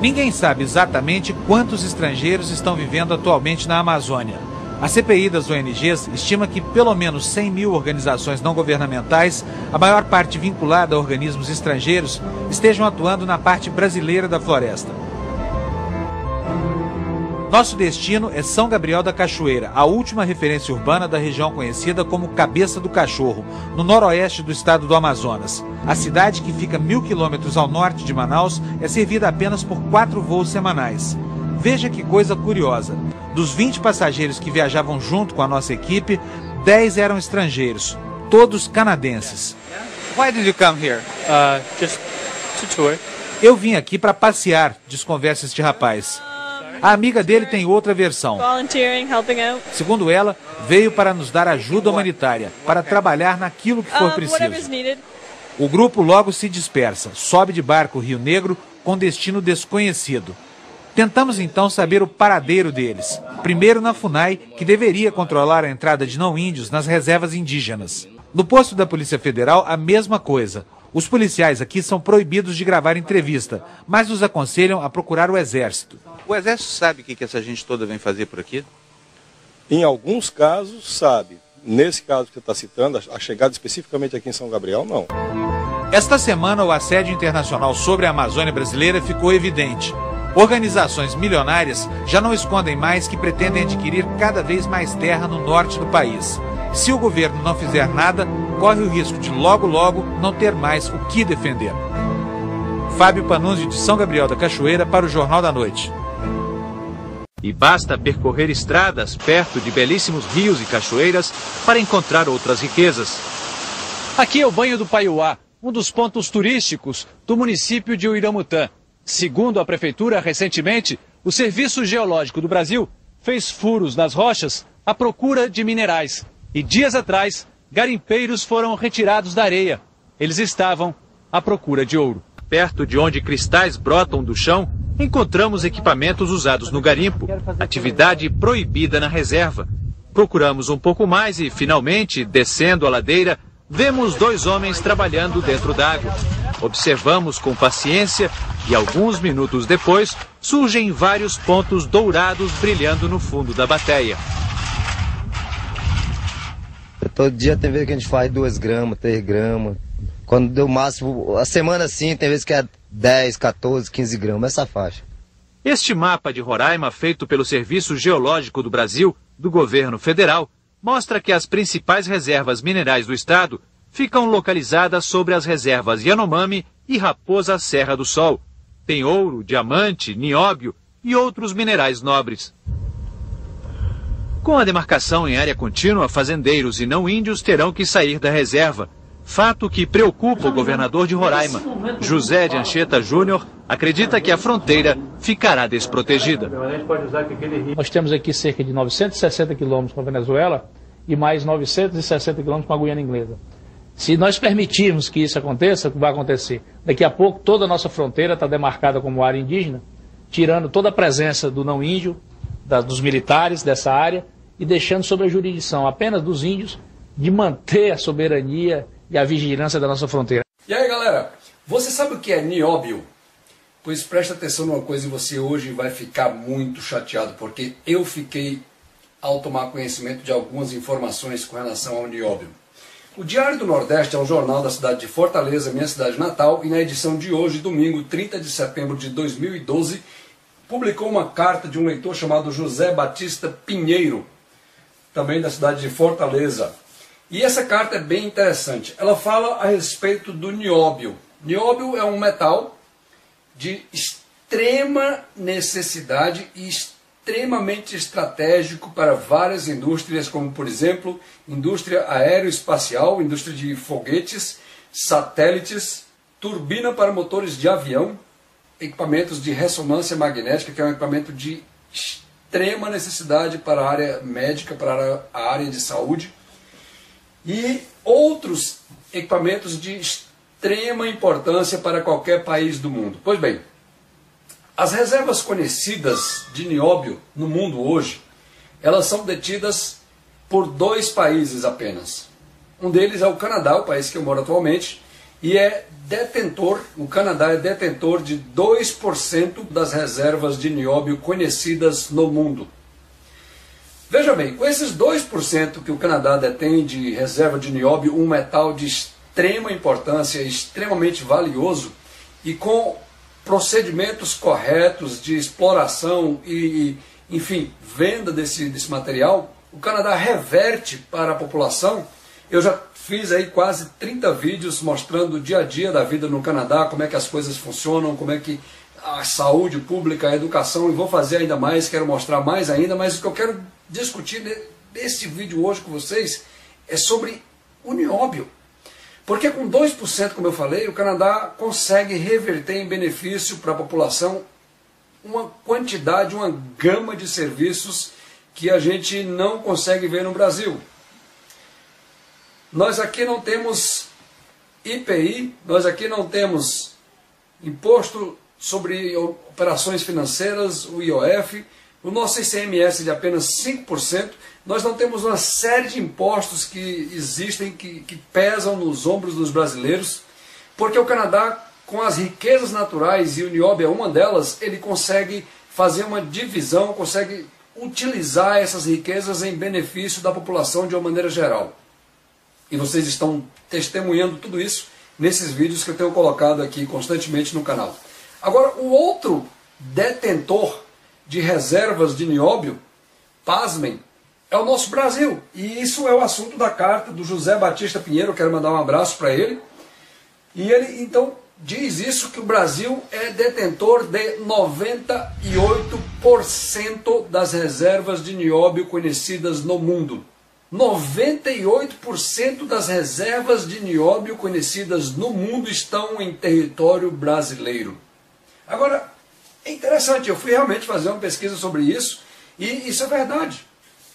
Ninguém sabe exatamente quantos estrangeiros estão vivendo atualmente na Amazônia. A CPI das ONGs estima que pelo menos 100 mil organizações não governamentais, a maior parte vinculada a organismos estrangeiros, estejam atuando na parte brasileira da floresta. Nosso destino é São Gabriel da Cachoeira, a última referência urbana da região conhecida como Cabeça do Cachorro, no noroeste do estado do Amazonas. A cidade, que fica 1.000 quilômetros ao norte de Manaus, é servida apenas por 4 voos semanais. Veja que coisa curiosa. Dos 20 passageiros que viajavam junto com a nossa equipe, 10 eram estrangeiros, todos canadenses. Why did you come here? Just to tour. Eu vim aqui para passear, desconversa este rapaz. A amiga dele tem outra versão. Segundo ela, veio para nos dar ajuda humanitária, para trabalhar naquilo que for preciso. O grupo logo se dispersa, sobe de barco Rio Negro com destino desconhecido. Tentamos então saber o paradeiro deles. Primeiro na FUNAI, que deveria controlar a entrada de não-índios nas reservas indígenas. No posto da Polícia Federal, a mesma coisa. Os policiais aqui são proibidos de gravar entrevista, mas nos aconselham a procurar o Exército. O Exército sabe o que essa gente toda vem fazer por aqui? Em alguns casos, sabe. Nesse caso que você está citando, a chegada especificamente aqui em São Gabriel, não. Esta semana, o assédio internacional sobre a Amazônia brasileira ficou evidente. Organizações milionárias já não escondem mais que pretendem adquirir cada vez mais terra no norte do país. Se o governo não fizer nada, corre o risco de logo não ter mais o que defender. Fábio Panunzi, de São Gabriel da Cachoeira, para o Jornal da Noite. E basta percorrer estradas perto de belíssimos rios e cachoeiras para encontrar outras riquezas. Aqui é o Banho do Paiuá, um dos pontos turísticos do município de Uiramutã. Segundo a Prefeitura, recentemente, o Serviço Geológico do Brasil fez furos nas rochas à procura de minerais. E dias atrás, garimpeiros foram retirados da areia. Eles estavam à procura de ouro. Perto de onde cristais brotam do chão, encontramos equipamentos usados no garimpo, atividade proibida na reserva. Procuramos um pouco mais e, finalmente, descendo a ladeira, vemos 2 homens trabalhando dentro d'água. Observamos com paciência e, alguns minutos depois, surgem vários pontos dourados brilhando no fundo da bateia. Todo dia tem vezes que a gente faz 2 gramas, 3 gramas. Quando deu máximo, a semana assim, tem vezes que é 10, 14, 15 gramas, essa faixa. Este mapa de Roraima, feito pelo Serviço Geológico do Brasil, do governo federal, mostra que as principais reservas minerais do estado ficam localizadas sobre as reservas Yanomami e Raposa Serra do Sol. Tem ouro, diamante, nióbio e outros minerais nobres. Com a demarcação em área contínua, fazendeiros e não índios terão que sair da reserva. Fato que preocupa o governador de Roraima. José de Anchieta Júnior acredita que a fronteira ficará desprotegida. Nós temos aqui cerca de 960 quilômetros com a Venezuela e mais 960 quilômetros com a Guiana Inglesa. Se nós permitirmos que isso aconteça, o que vai acontecer? Daqui a pouco toda a nossa fronteira está demarcada como área indígena, tirando toda a presença do não índio, dos militares dessa área e deixando sob a jurisdição apenas dos índios de manter a soberania e a vigilância da nossa fronteira. E aí, galera, você sabe o que é nióbio? Pois presta atenção numa coisa e você hoje vai ficar muito chateado, porque eu fiquei ao tomar conhecimento de algumas informações com relação ao nióbio. O Diário do Nordeste é um jornal da cidade de Fortaleza, minha cidade natal, e na edição de hoje, domingo, 30 de setembro de 2012, publicou uma carta de um leitor chamado José Batista Pinheiro, também da cidade de Fortaleza. E essa carta é bem interessante. Ela fala a respeito do nióbio. Nióbio é um metal de extrema necessidade e extremamente estratégico para várias indústrias, como, por exemplo, indústria aeroespacial, indústria de foguetes, satélites, turbina para motores de avião, equipamentos de ressonância magnética, que é um equipamento de extrema necessidade para a área médica, para a área de saúde, e outros equipamentos de extrema importância para qualquer país do mundo. Pois bem, as reservas conhecidas de nióbio no mundo hoje, elas são detidas por 2 países apenas. Um deles é o Canadá, o país que eu moro atualmente, e é detentor, o Canadá é detentor de 2% das reservas de nióbio conhecidas no mundo. Veja bem, com esses 2% que o Canadá detém de reserva de nióbio, um metal de extrema importância, extremamente valioso, e com procedimentos corretos de exploração e enfim, venda desse material, o Canadá reverte para a população. Eu já fiz aí quase 30 vídeos mostrando o dia a dia da vida no Canadá, como é que as coisas funcionam, como é que a saúde pública, a educação, e vou fazer ainda mais, quero mostrar mais ainda, mas o que eu quero discutir nesse vídeo hoje com vocês é sobre o nióbio. Porque com 2%, como eu falei, o Canadá consegue reverter em benefício para a população uma quantidade, uma gama de serviços que a gente não consegue ver no Brasil. Nós aqui não temos IPI, nós aqui não temos Imposto sobre Operações Financeiras, o IOF, o nosso ICMS de apenas 5%, nós não temos uma série de impostos que existem, que pesam nos ombros dos brasileiros, porque o Canadá, com as riquezas naturais, e o nióbio é uma delas, ele consegue fazer uma divisão, consegue utilizar essas riquezas em benefício da população de uma maneira geral. E vocês estão testemunhando tudo isso nesses vídeos que eu tenho colocado aqui constantemente no canal. Agora, o outro detentor de reservas de nióbio, pasmem, é o nosso Brasil. E isso é o assunto da carta do José Batista Pinheiro, eu quero mandar um abraço para ele. E ele, então, diz isso, que o Brasil é detentor de 98% das reservas de nióbio conhecidas no mundo. 98% das reservas de nióbio conhecidas no mundo estão em território brasileiro. Agora, é interessante, eu fui realmente fazer uma pesquisa sobre isso, e isso é verdade.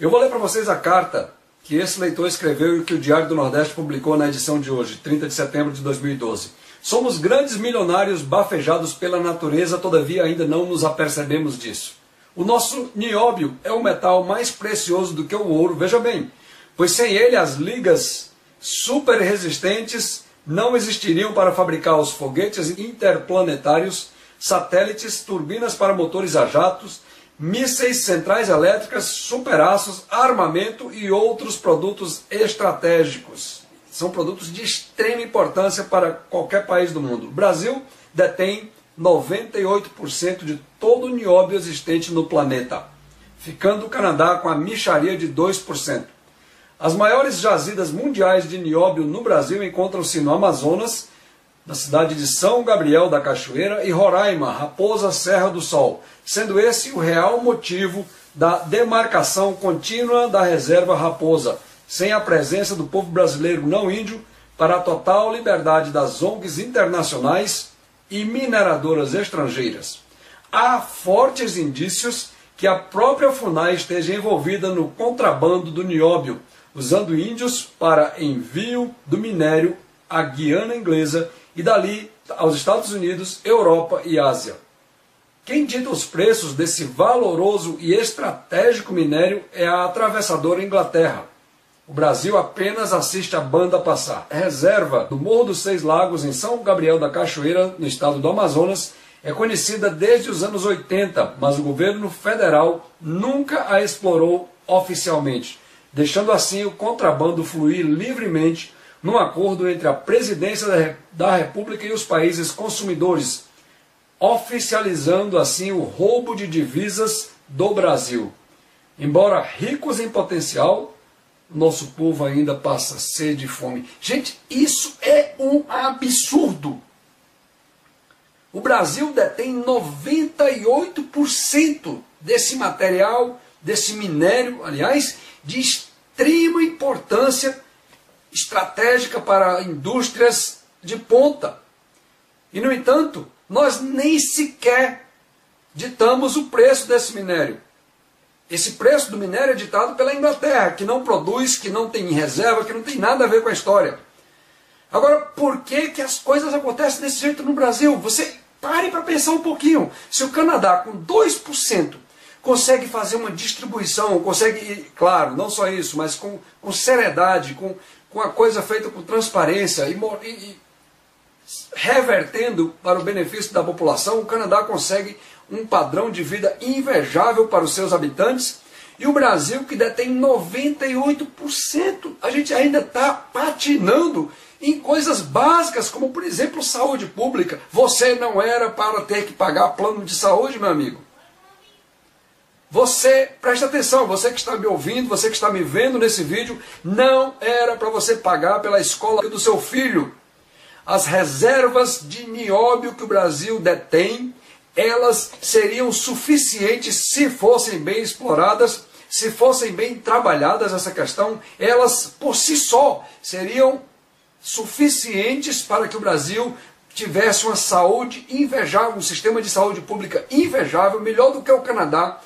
Eu vou ler para vocês a carta que esse leitor escreveu e que o Diário do Nordeste publicou na edição de hoje, 30 de setembro de 2012. Somos grandes milionários bafejados pela natureza, todavia ainda não nos apercebemos disso. O nosso nióbio é o metal mais precioso do que o ouro, veja bem, pois sem ele as ligas super resistentes não existiriam para fabricar os foguetes interplanetários, satélites, turbinas para motores a jatos, mísseis, centrais elétricas, superaços, armamento e outros produtos estratégicos. São produtos de extrema importância para qualquer país do mundo. O Brasil detém 98% de todo o nióbio existente no planeta, ficando o Canadá com a mixaria de 2%. As maiores jazidas mundiais de nióbio no Brasil encontram-se no Amazonas, na cidade de São Gabriel da Cachoeira, e Roraima, Raposa Serra do Sol, sendo esse o real motivo da demarcação contínua da reserva Raposa, sem a presença do povo brasileiro não índio, para a total liberdade das ONGs internacionais e mineradoras estrangeiras. Há fortes indícios que a própria FUNAI esteja envolvida no contrabando do nióbio, usando índios para envio do minério à Guiana Inglesa e dali aos Estados Unidos, Europa e Ásia. Quem dita os preços desse valoroso e estratégico minério é a atravessadora Inglaterra. O Brasil apenas assiste a banda passar. A reserva do Morro dos Seis Lagos, em São Gabriel da Cachoeira, no estado do Amazonas, é conhecida desde os anos 80, mas o governo federal nunca a explorou oficialmente, deixando assim o contrabando fluir livremente num acordo entre a presidência da República e os países consumidores, oficializando assim o roubo de divisas do Brasil. Embora ricos em potencial, nosso povo ainda passa sede e fome. Gente, isso é um absurdo. O Brasil detém 98% desse material, desse minério, aliás, de extrema importância estratégica para indústrias de ponta. E, no entanto, nós nem sequer ditamos o preço desse minério. Esse preço do minério é ditado pela Inglaterra, que não produz, que não tem reserva, que não tem nada a ver com a história. Agora, por que as coisas acontecem desse jeito no Brasil? Você pare para pensar um pouquinho. Se o Canadá, com 2%, consegue fazer uma distribuição, consegue, claro, não só isso, mas com seriedade, com a coisa feita com transparência, revertendo para o benefício da população, o Canadá consegue um padrão de vida invejável para os seus habitantes, e o Brasil, que detém 98%, a gente ainda está patinando em coisas básicas, como por exemplo saúde pública. Você não era para ter que pagar plano de saúde, meu amigo. Você, presta atenção, você que está me ouvindo, você que está me vendo nesse vídeo, não era para você pagar pela escola do seu filho. As reservas de nióbio que o Brasil detém, elas seriam suficientes se fossem bem exploradas, se fossem bem trabalhadas essa questão, elas por si só seriam suficientes para que o Brasil tivesse uma saúde invejável, um sistema de saúde pública invejável, melhor do que o Canadá,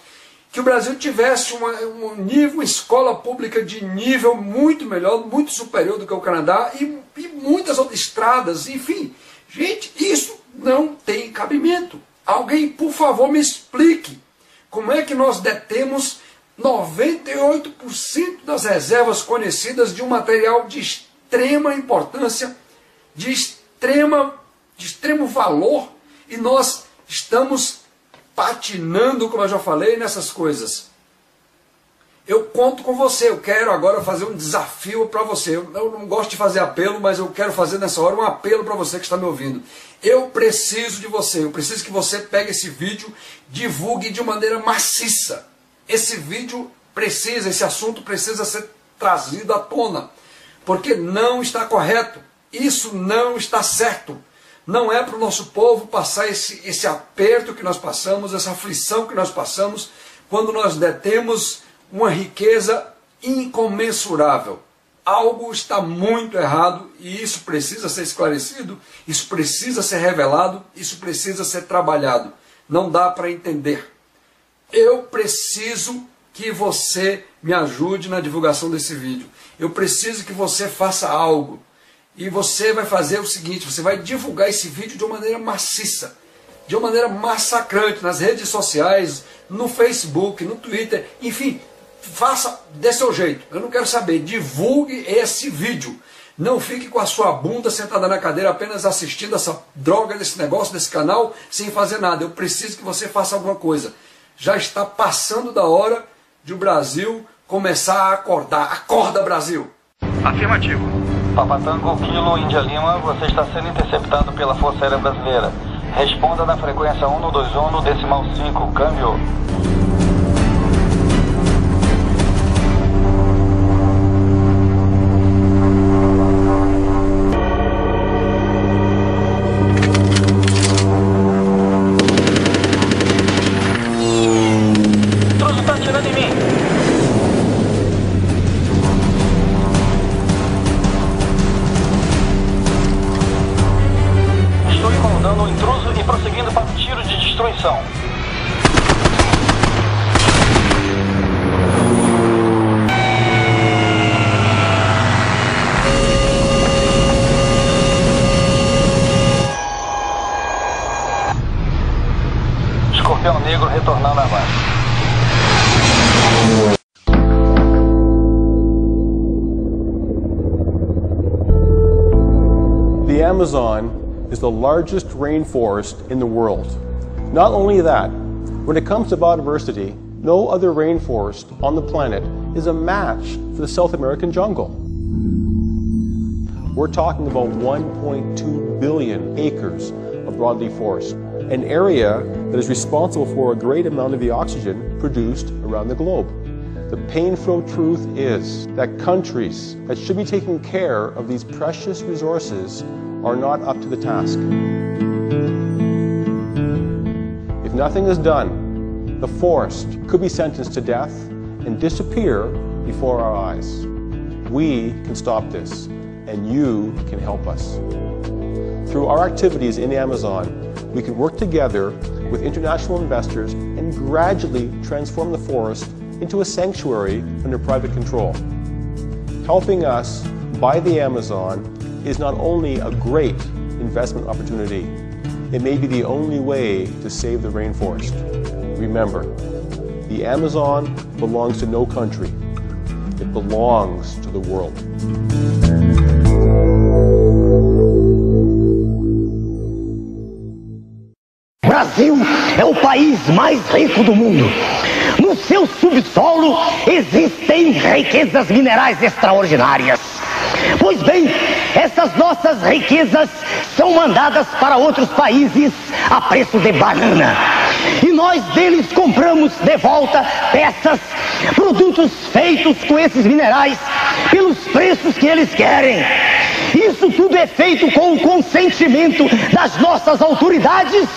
que o Brasil tivesse uma escola pública de nível muito melhor, muito superior do que o Canadá, e muitas outras estradas, enfim. Gente, isso não tem cabimento. Alguém, por favor, me explique como é que nós detemos 98% das reservas conhecidas de um material de extrema importância, de extremo valor, e nós estamos patinando, como eu já falei, nessas coisas. Eu conto com você, eu quero agora fazer um desafio para você. Eu não gosto de fazer apelo, mas eu quero fazer nessa hora um apelo para você que está me ouvindo. Eu preciso de você, eu preciso que você pegue esse vídeo, divulgue de maneira maciça. Esse vídeo precisa, esse assunto precisa ser trazido à tona, porque não está correto, isso não está certo. Não é para o nosso povo passar esse aperto que nós passamos, essa aflição que nós passamos, quando nós detemos uma riqueza incomensurável. Algo está muito errado e isso precisa ser esclarecido, isso precisa ser revelado, isso precisa ser trabalhado. Não dá para entender. Eu preciso que você me ajude na divulgação desse vídeo. Eu preciso que você faça algo. E você vai fazer o seguinte, você vai divulgar esse vídeo de uma maneira maciça, de uma maneira massacrante, nas redes sociais, no Facebook, no Twitter, enfim, faça desse seu jeito. Eu não quero saber, divulgue esse vídeo. Não fique com a sua bunda sentada na cadeira apenas assistindo essa droga desse negócio, desse canal, sem fazer nada. Eu preciso que você faça alguma coisa. Já está passando da hora de o Brasil começar a acordar. Acorda, Brasil! Afirmativo. Papa Tango, Kilo, Índia Lima, você está sendo interceptado pela Força Aérea Brasileira. Responda na frequência 121, decimal 5, câmbio. Intruso está atirando em mim. O intruso e prosseguindo para o tiro de destruição. Escorpião Negro retornando à base. The Amazon is the largest rainforest in the world. Not only that, when it comes to biodiversity, no other rainforest on the planet is a match for the South American jungle. We're talking about 1.2 billion acres of broadleaf forest, an area that is responsible for a great amount of the oxygen produced around the globe. The painful truth is that countries that should be taking care of these precious resources are not up to the task. If nothing is done, the forest could be sentenced to death and disappear before our eyes. We can stop this, and you can help us. Through our activities in the Amazon, we can work together with international investors and gradually transform the forest into a sanctuary under private control. Helping us buy the Amazon is not only a great investment opportunity, it may be the only way to save the rainforest. Remember, the Amazon belongs to no country. It belongs to the world. Brasil é o país mais rico do mundo. No seu subsolo existem riquezas minerais extraordinárias. Pois bem, essas nossas riquezas são mandadas para outros países a preço de banana. E nós deles compramos de volta peças, produtos feitos com esses minerais pelos preços que eles querem. Isso tudo é feito com o consentimento das nossas autoridades,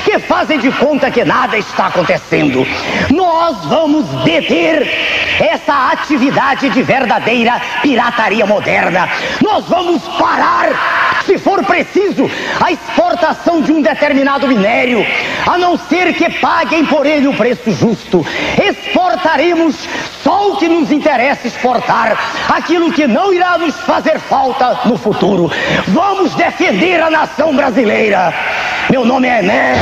que fazem de conta que nada está acontecendo. Nós vamos deter essa atividade de verdadeira pirataria moderna. Nós vamos parar, se for preciso, a exportação de um determinado minério, a não ser que paguem por ele o preço justo. Exportaremos só o que nos interessa exportar, aquilo que não irá nos fazer falta no futuro. Vamos defender a nação brasileira. Meu nome é Enéas.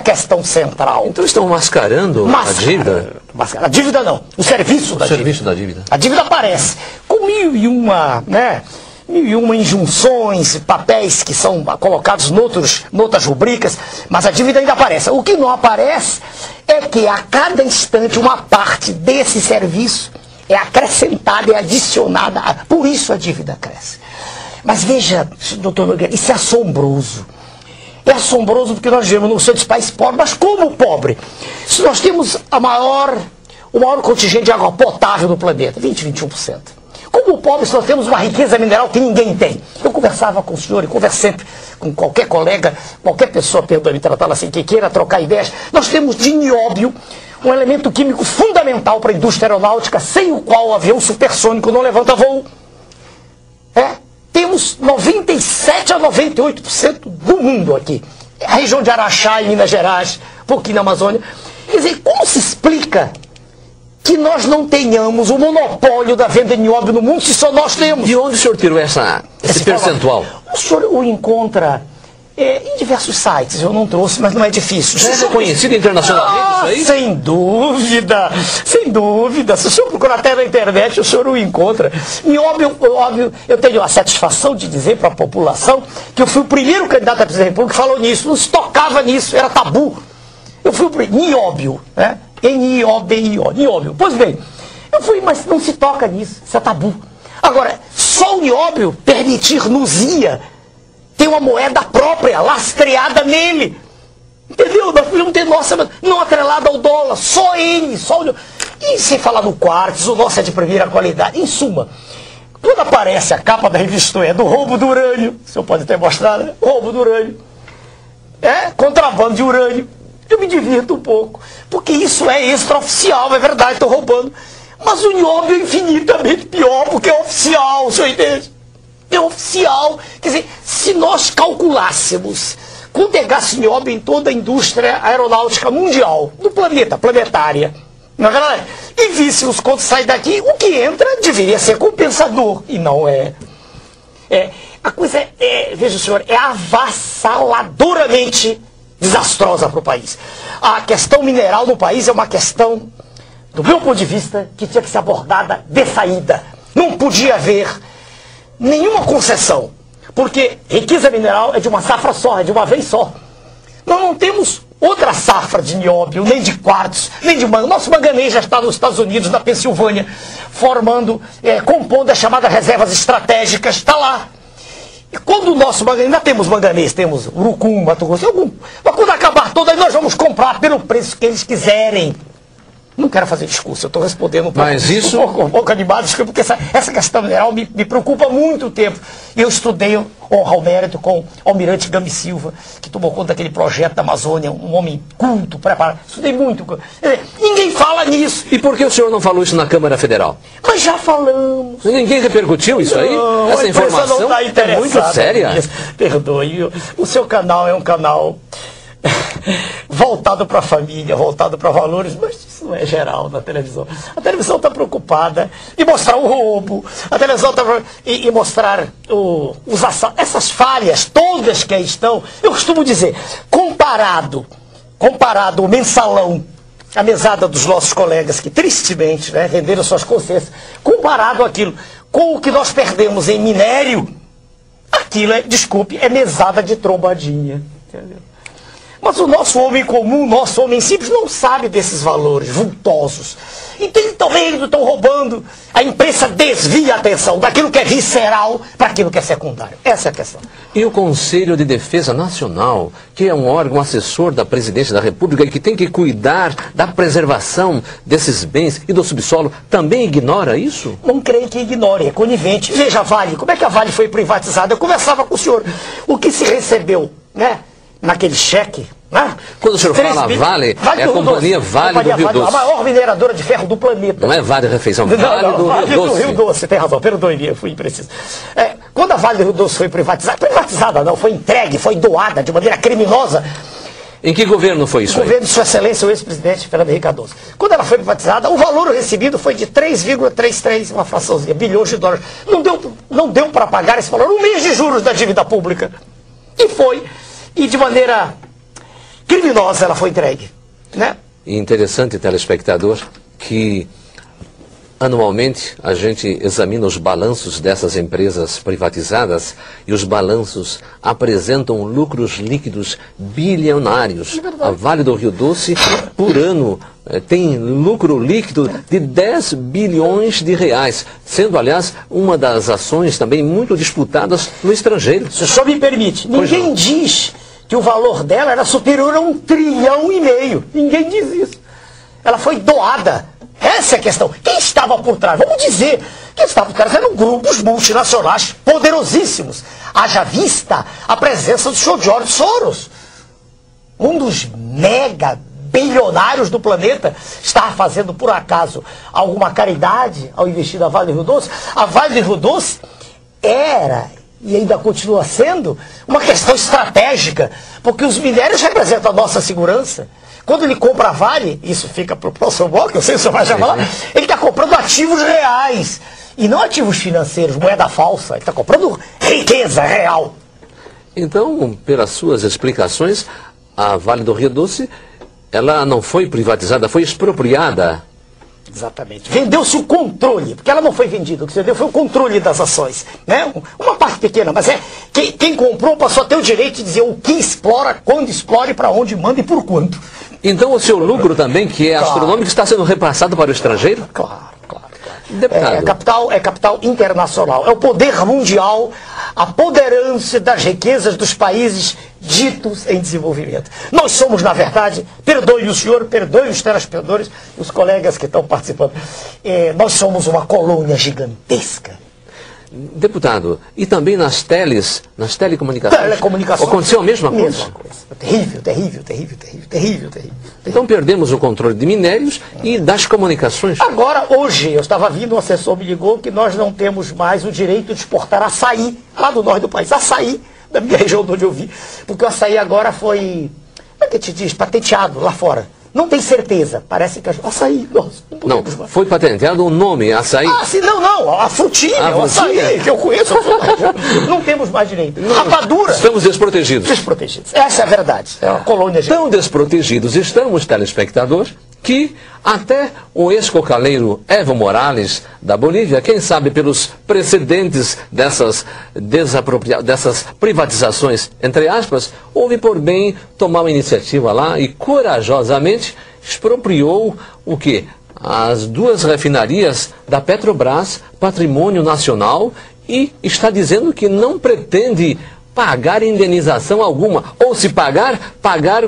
Questão central. Então estão mascarando a dívida? A dívida não, o serviço da dívida. A dívida aparece com mil e uma injunções, papéis que são colocados noutras rubricas, mas a dívida ainda aparece. O que não aparece é que a cada instante uma parte desse serviço é acrescentada e adicionada, por isso a dívida cresce. Mas veja, doutor Nogueira, isso é assombroso. É assombroso porque nós vivemos num dos países pobres, mas como pobre? Se nós temos o maior contingente de água potável no planeta, 21%. Como pobre, se nós temos uma riqueza mineral que ninguém tem. Eu conversava com o senhor e converso sempre com qualquer colega, qualquer pessoa, perdoe-me tratá-la assim, que queira trocar ideias. Nós temos de nióbio um elemento químico fundamental para a indústria aeronáutica, sem o qual o avião supersônico não levanta voo. Temos 97% a 98% do mundo aqui. A região de Araxá, em Minas Gerais, um pouquinho na Amazônia. Quer dizer, como se explica que nós não tenhamos o monopólio da venda de nióbio no mundo, se só nós temos? De onde o senhor tirou esse percentual? O senhor o encontra em diversos sites, eu não trouxe, mas não é difícil. É reconhecido internacionalmente isso aí? Sem dúvida, sem dúvida. Se o senhor procurar até na internet, o senhor o encontra. Nióbio, eu tenho a satisfação de dizer para a população que eu fui o primeiro candidato a presidente da República que falou nisso, não se tocava nisso, era tabu. Eu fui o primeiro, nióbio, né? N-I-O-B-I-O, nióbio. Pois bem, eu fui, mas não se toca nisso, isso é tabu. Agora, só o nióbio permitir-nos-ia ter uma moeda própria, lastreada nele. Entendeu? Nós podemos ter nossa, não atrelada ao dólar, só ele, só o... E sem falar no quartzo, o nosso é de primeira qualidade. Em suma, quando aparece a capa da revista do roubo do urânio, o senhor pode ter mostrado, né? Roubo do urânio. Contrabando de urânio. Eu me divirto um pouco, porque isso é extraoficial, é verdade, estou roubando. Mas o nióbio é infinitamente pior, porque é oficial, o senhor entende? É oficial. Quer dizer, se nós calculássemos quanto é gasto de nióbio em toda a indústria aeronáutica mundial, do planeta, planetária, não é verdade? E víssemos quanto sai daqui, o que entra deveria ser compensador, e não é. A coisa veja o senhor, é avassaladoramente desastrosa para o país. A questão mineral no país é uma questão, do meu ponto de vista, que tinha que ser abordada de saída. Não podia haver nenhuma concessão, porque riqueza mineral é de uma safra só, é de uma vez só. Nós não temos outra safra de nióbio, nem de quartzo, nem de manganês. Nosso manganês já está nos Estados Unidos, na Pensilvânia, compondo as chamadas reservas estratégicas, está lá. E quando o nosso manganês, ainda temos manganês, temos urucum, Mato Grosso, mas quando acabar todo, aí nós vamos comprar pelo preço que eles quiserem. Não quero fazer discurso, eu estou respondendo um pouco, mas isso... um pouco animado, porque essa questão mineral me preocupa há muito tempo. Eu estudei, honra ao mérito, com o almirante Gami Silva, que tomou conta daquele projeto da Amazônia, um homem culto, preparado. Estudei muito. Ninguém fala nisso. E por que o senhor não falou isso na Câmara Federal? Mas já falamos. Ninguém repercutiu isso aí? Não, essa informação não tá é muito séria. Perdoe, o seu canal é um canal voltado para a família, voltado para valores, mas isso não é geral na televisão. A televisão está preocupada em mostrar o roubo, a televisão está em mostrar essas falhas todas que aí estão. Eu costumo dizer, comparado o mensalão a mesada dos nossos colegas que tristemente, né, venderam suas consciências, comparado aquilo com o que nós perdemos em minério, aquilo é, desculpe, é mesada de trombadinha. Entendeu? Mas o nosso homem comum, o nosso homem simples, não sabe desses valores vultosos. Então eles estão roubando. A imprensa desvia a atenção daquilo que é visceral para aquilo que é secundário. Essa é a questão. E o Conselho de Defesa Nacional, que é um órgão assessor da Presidência da República e que tem que cuidar da preservação desses bens e do subsolo, também ignora isso? Não creio que ignore, é conivente. Veja a Vale, como é que a Vale foi privatizada? Eu conversava com o senhor. O que se recebeu, né? Naquele cheque, né? Quando o senhor fala Vale, é a companhia Vale do Rio Doce. A maior mineradora de ferro do planeta. Não é Vale Refeição, Vale do Rio Doce, tem razão, perdoe-me, eu fui impreciso. Quando a Vale do Rio Doce foi privatizada não, foi entregue, foi doada de maneira criminosa. Em que governo foi isso? O governo de Sua Excelência, o ex-presidente Fernando Henrique Cardoso. Quando ela foi privatizada, o valor recebido foi de 3,33, uma fraçãozinha, bilhões de dólares. Não deu para pagar esse valor, um mês de juros da dívida pública. E de maneira criminosa ela foi entregue, né? Interessante, telespectador, que anualmente a gente examina os balanços dessas empresas privatizadas e os balanços apresentam lucros líquidos bilionários. A Vale do Rio Doce, por ano, tem lucro líquido de 10 bilhões de reais, sendo, aliás, uma das ações também muito disputadas no estrangeiro. Se o senhor me permite, ninguém diz que o valor dela era superior a 1,5 trilhão. Ninguém diz isso. Ela foi doada. Essa é a questão. Quem estava por trás? Vamos dizer, quem estava por trás eram grupos multinacionais poderosíssimos. Haja vista a presença do senhor George Soros. Um dos mega bilionários do planeta estava fazendo, por acaso, alguma caridade ao investir na Vale do Rio Doce. A Vale do Rio Doce era, e ainda continua sendo, uma questão estratégica, porque os minérios representam a nossa segurança. Quando ele compra a Vale, isso fica para o próximo bloco, eu sei que o senhor vai já falar, ele está comprando ativos reais, e não ativos financeiros, moeda falsa, ele está comprando riqueza real. Então, pelas suas explicações, a Vale do Rio Doce, ela não foi privatizada, foi expropriada. Exatamente. Vendeu-se o controle, porque ela não foi vendida, o que se deu foi o controle das ações. Né? Uma parte pequena, mas quem comprou passou a ter o direito de dizer o que explora, quando explora, para onde manda e por quanto. Então o seu lucro também, que é astronômico, está sendo repassado para o estrangeiro? Claro. É capital internacional, é o poder mundial, a poderância das riquezas dos países ditos em desenvolvimento. Nós somos, na verdade, perdoe o senhor, perdoe os telespectadores, os colegas que estão participando, nós somos uma colônia gigantesca. Deputado, e também nas telecomunicações? Telecomunicações. Aconteceu a mesma coisa? Mesma coisa. Terrível. Então perdemos o controle de minérios e das comunicações. Agora, hoje, eu estava vindo, um assessor me ligou que nós não temos mais o direito de exportar açaí lá do norte do país. Açaí, da minha região de onde eu vi. Porque o açaí agora foi, como é que te diz, patenteado lá fora. Não tem certeza, parece que açaí, não foi patenteado o nome, açaí. Ah, sim, não, a frutinha, o açaí, que eu conheço, não temos mais direito. Rapadura. Estamos desprotegidos. Essa é a verdade, é uma colônia. Tão desprotegidos estamos, telespectadores, que até o ex-cocaleiro Evo Morales, da Bolívia, quem sabe pelos precedentes dessas privatizações, entre aspas, houve por bem tomar uma iniciativa lá e corajosamente expropriou o quê? As 2 refinarias da Petrobras, patrimônio nacional, e está dizendo que não pretende pagar indenização alguma, ou se pagar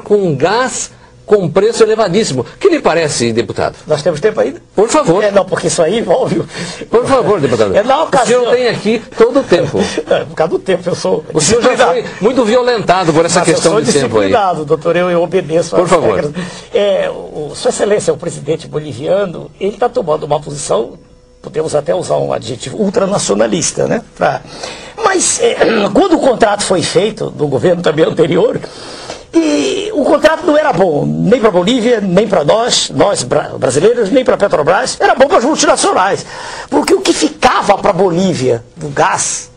com gás com preço elevadíssimo. O que lhe parece, deputado? Nós temos tempo ainda? Por favor. Não, porque isso aí envolve... Por favor, deputado. O senhor tem aqui todo o tempo. Por causa do tempo, eu sou... O senhor já foi muito violentado por essa questão de tempo aí. Doutor, eu obedeço. Por favor. Regras. Sua Excelência, o presidente boliviano, ele está tomando uma posição, podemos até usar um adjetivo, ultranacionalista, né? Mas, quando o contrato foi feito, do governo também anterior, e o contrato não era bom, nem para a Bolívia, nem para nós brasileiros, nem para a Petrobras, era bom para as multinacionais. Porque o que ficava para a Bolívia do gás,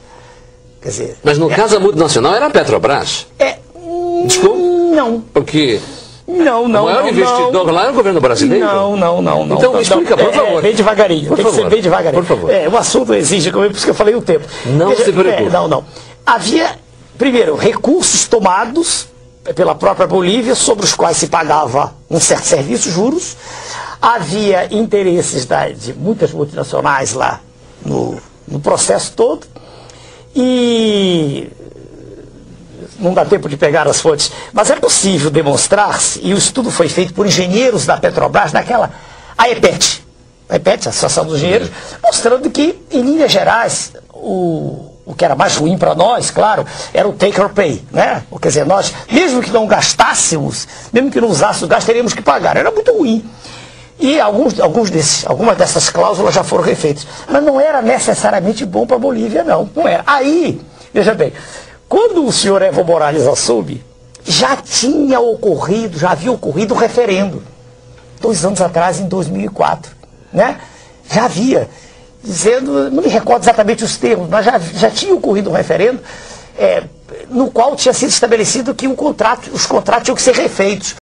quer dizer... Mas no caso a multinacional era a Petrobras. Desculpa? Não. Porque Não. O maior investidor lá é o governo brasileiro? Não. Então me explica, por favor. Bem devagarinho, tem que ser bem devagarinho. Por favor. O assunto exige, por isso que eu falei o tempo. Não se preocupe. Não. Havia, primeiro, recursos tomados pela própria Bolívia, sobre os quais se pagava um certo serviço, juros. Havia interesses de muitas multinacionais lá no processo todo. E não dá tempo de pegar as fontes, mas é possível demonstrar-se, e o estudo foi feito por engenheiros da Petrobras, a EPET, a Associação dos Engenheiros, mostrando que, em linhas gerais, o que era mais ruim para nós, claro, era o take or pay, né? Quer dizer, nós, mesmo que não gastássemos, mesmo que não usássemos o gasto, teríamos que pagar. Era muito ruim. E algumas dessas cláusulas já foram refeitas. Mas não era necessariamente bom para a Bolívia, não. Não era. Aí, veja bem, quando o senhor Evo Morales assume, já havia ocorrido um referendo. 2 anos atrás, em 2004. Né? Já havia. Dizendo, não me recordo exatamente os termos, mas já tinha ocorrido um referendo no qual tinha sido estabelecido que os contratos tinham que ser refeitos.